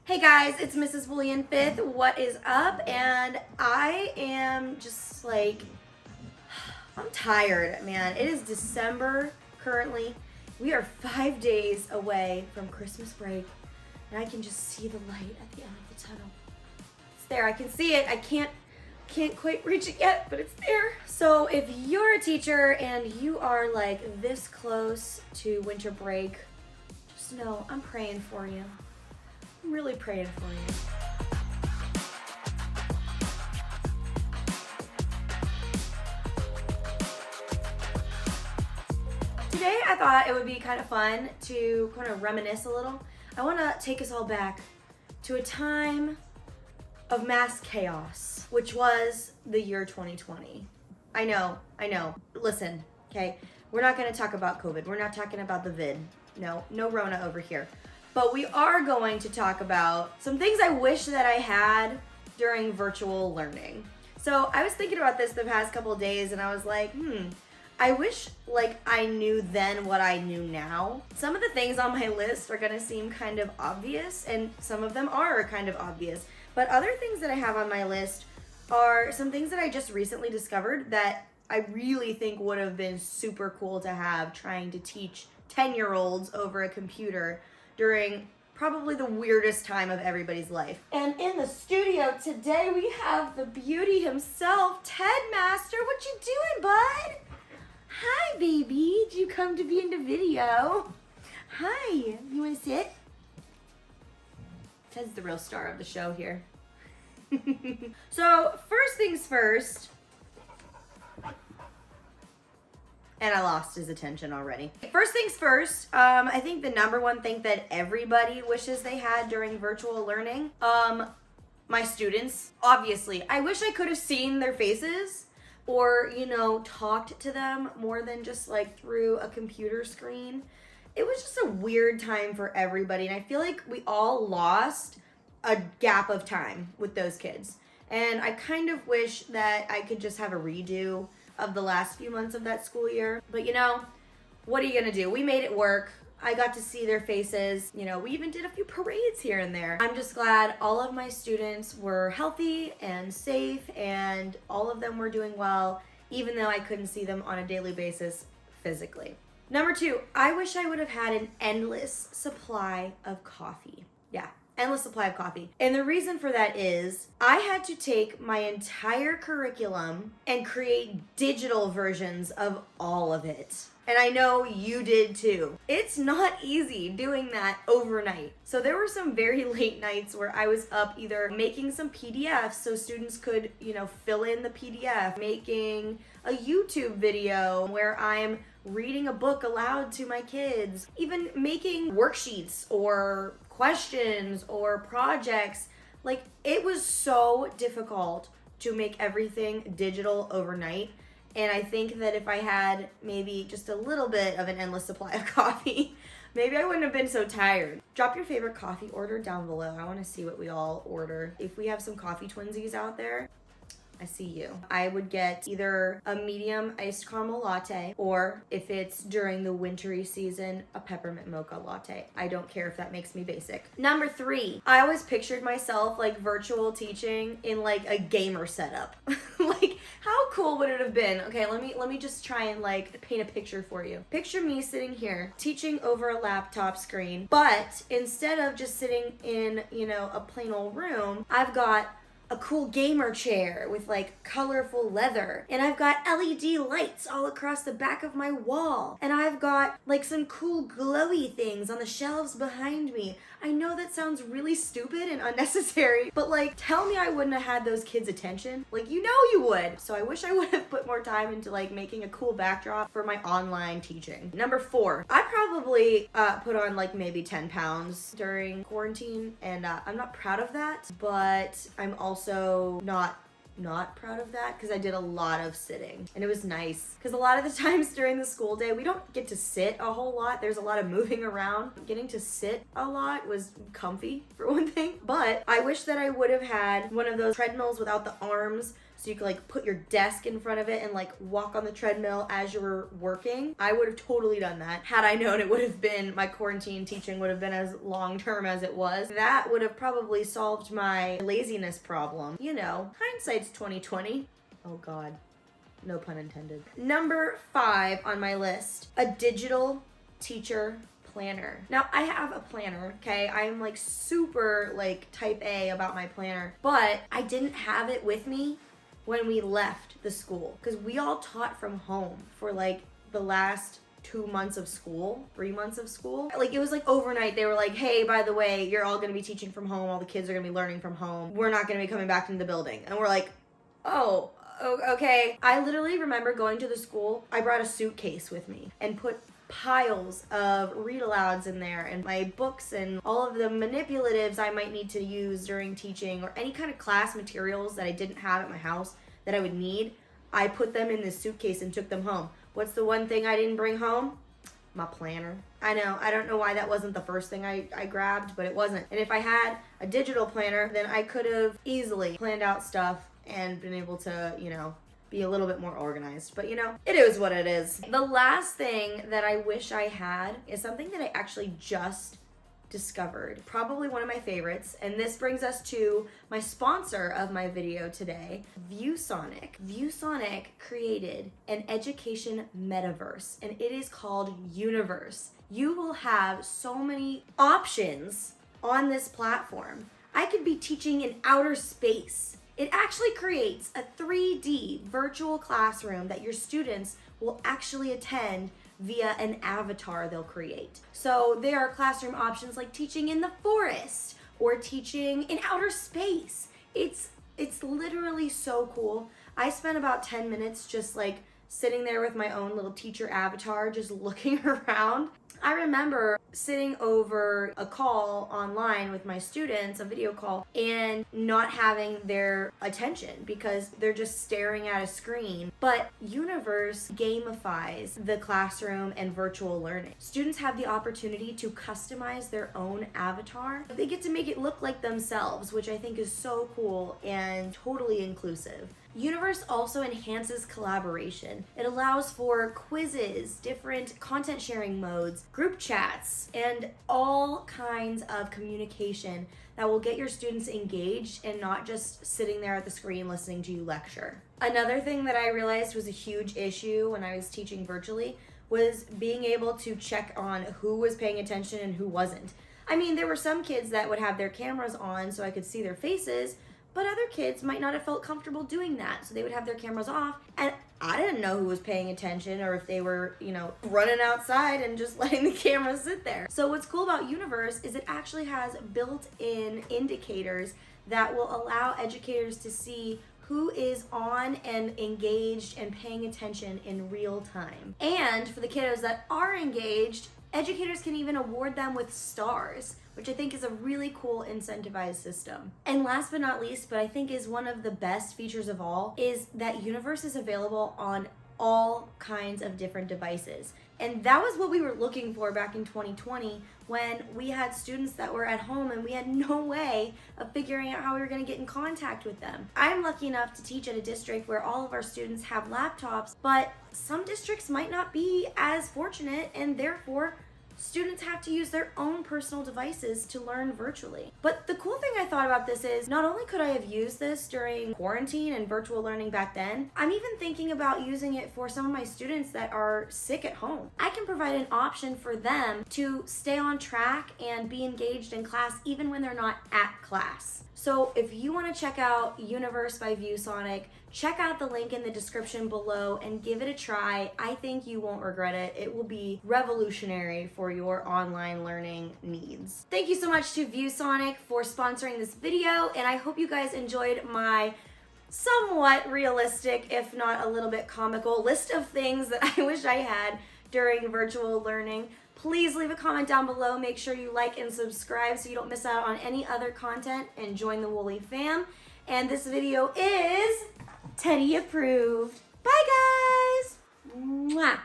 Hey guys, it's Mrs. Woolley in 5th. What is up? And I am just like, I'm tired, man. It is December currently. We are 5 days away from Christmas break, and I can just see the light at the end of the tunnel. It's there. I can see it. I can't quite reach it yet, but it's there. So if you're a teacher and you are like this close to winter break, just know I'm praying for you. I'm really praying for you. Today I thought it would be kind of fun to kind of reminisce a little. I want to take us all back to a time of mass chaos, which was the year 2020. I know. Listen, okay? We're not going to talk about COVID. We're not talking about the vid. No Rona over here. But we are going to talk about some things I wish that I had during virtual learning. So I was thinking about this the past couple of days and I was like, I wish like I knew then what I knew now. Some of the things on my list are gonna seem kind of obvious, and some of them are kind of obvious. But other things that I have on my list are some things that I just recently discovered that I really think would have been super cool to have trying to teach 10-year-olds over a computer during probably the weirdest time of everybody's life. And in the studio today, we have the beauty himself, Ted Master. What you doing, bud? Hi, baby. Did you come to be in the video? Hi. You want to sit? Ted's the real star of the show here. So, first things first. And I lost his attention already. First things first, I think the number one thing that everybody wishes they had during virtual learning, my students, obviously. I wish I could have seen their faces or, talked to them more than just like through a computer screen. It was just a weird time for everybody, and I feel like we all lost a gap of time with those kids. And I kind of wish that I could just have a redo of the last few months of that school year. But what are you gonna do? We made it work. I got to see their faces. We even did a few parades here and there. I'm just glad all of my students were healthy and safe, and all of them were doing well, even though I couldn't see them on a daily basis physically. Number 2, I wish I would have had an endless supply of coffee. Yeah. Endless supply of coffee. And the reason for that is I had to take my entire curriculum and create digital versions of all of it. And I know you did too. It's not easy doing that overnight. So there were some very late nights where I was up either making some PDFs so students could, fill in the PDF, making a YouTube video where I'm reading a book aloud to my kids, even making worksheets or questions or projects. Like, it was so difficult to make everything digital overnight. And I think that if I had maybe just a little bit of an endless supply of coffee, maybe I wouldn't have been so tired. Drop your favorite coffee order down below. I want to see what we all order. If we have some coffee twinsies out there, I see you. I would get either a medium iced caramel latte, or if it's during the wintry season, a peppermint mocha latte. I don't care if that makes me basic. Number 3, I always pictured myself like virtual teaching in like a gamer setup. Like, how cool would it have been? Okay, let me just try and like paint a picture for you. Picture me sitting here teaching over a laptop screen, but instead of just sitting in, a plain old room, I've got a cool gamer chair with like colorful leather, and I've got LED lights all across the back of my wall, and I've got like some cool glowy things on the shelves behind me. I know that sounds really stupid and unnecessary, but like, tell me I wouldn't have had those kids' attention. Like, you would. So I wish I would have put more time into like making a cool backdrop for my online teaching. Number 4, I probably put on like maybe 10 pounds during quarantine, and I'm not proud of that, but I'm also not proud of that because I did a lot of sitting, and it was nice because a lot of the times during the school day we don't get to sit a whole lot. There's a lot of moving around. Getting to sit a lot was comfy for one thing, but I wish that I would have had one of those treadmills without the arms so you could like put your desk in front of it and like walk on the treadmill as you were working. I would have totally done that. Had I known it would have been, my quarantine teaching would have been as long term as it was. That would have probably solved my laziness problem. You know, hindsight's 2020. Oh God, no pun intended. Number 5 on my list, a digital teacher planner. Now I have a planner, okay? I'm like super like type A about my planner, but I didn't have it with me when we left the school because we all taught from home for like the last 2 months of school, 3 months of school. Like it was like overnight. They were like, hey, by the way, you're all gonna be teaching from home. All the kids are gonna be learning from home. We're not gonna be coming back into the building. And we're like, oh, okay. I literally remember going to the school. I brought a suitcase with me and put piles of read alouds in there and my books and all of the manipulatives I might need to use during teaching or any kind of class materials that I didn't have at my house that I would need. I put them in this suitcase and took them home. What's the one thing I didn't bring home? My planner. I know, I don't know why that wasn't the first thing I grabbed, but it wasn't. And if I had a digital planner, then I could have easily planned out stuff and been able to, you know, be a little bit more organized. But you know, it is what it is. The last thing that I wish I had is something that I actually just discovered. Probably one of my favorites. And this brings us to my sponsor of my video today, ViewSonic. ViewSonic created an education metaverse and it is called Universe. You will have so many options on this platform. I could be teaching in outer space. It actually creates a 3D virtual classroom that your students will actually attend via an avatar they'll create. So there are classroom options like teaching in the forest or teaching in outer space. It's literally so cool. I spent about 10 minutes just like sitting there with my own little teacher avatar, just looking around. I remember sitting over a call online with my students, a video call, and not having their attention because they're just staring at a screen. But Universe gamifies the classroom and virtual learning. Students have the opportunity to customize their own avatar. They get to make it look like themselves, which I think is so cool and totally inclusive. Universe also enhances collaboration. It allows for quizzes, different content sharing modes, group chats, and all kinds of communication that will get your students engaged and not just sitting there at the screen listening to you lecture. Another thing that I realized was a huge issue when I was teaching virtually was being able to check on who was paying attention and who wasn't. I mean, there were some kids that would have their cameras on so I could see their faces, but other kids might not have felt comfortable doing that, so they would have their cameras off, and I didn't know who was paying attention or if they were, you know, running outside and just letting the camera sit there. So what's cool about Universe is it actually has built-in indicators that will allow educators to see who is on and engaged and paying attention in real time. And for the kiddos that are engaged, educators can even award them with stars, which I think is a really cool incentivized system. And last but not least, but I think is one of the best features of all, is that Universe is available on all kinds of different devices. And that was what we were looking for back in 2020 when we had students that were at home and we had no way of figuring out how we were going to get in contact with them. I'm lucky enough to teach at a district where all of our students have laptops, but some districts might not be as fortunate, and therefore students have to use their own personal devices to learn virtually. But the cool thing I thought about this is not only could I have used this during quarantine and virtual learning back then, I'm even thinking about using it for some of my students that are sick at home. I can provide an option for them to stay on track and be engaged in class even when they're not at class. So if you want to check out Universe by ViewSonic, check out the link in the description below and give it a try. I think you won't regret it. It will be revolutionary for your online learning needs. Thank you so much to ViewSonic for sponsoring this video, and I hope you guys enjoyed my somewhat realistic, if not a little bit comical, list of things that I wish I had during virtual learning. Please leave a comment down below. Make sure you like and subscribe so you don't miss out on any other content, and join the Woolley fam. And this video is Teddy approved. Bye guys! Mwah!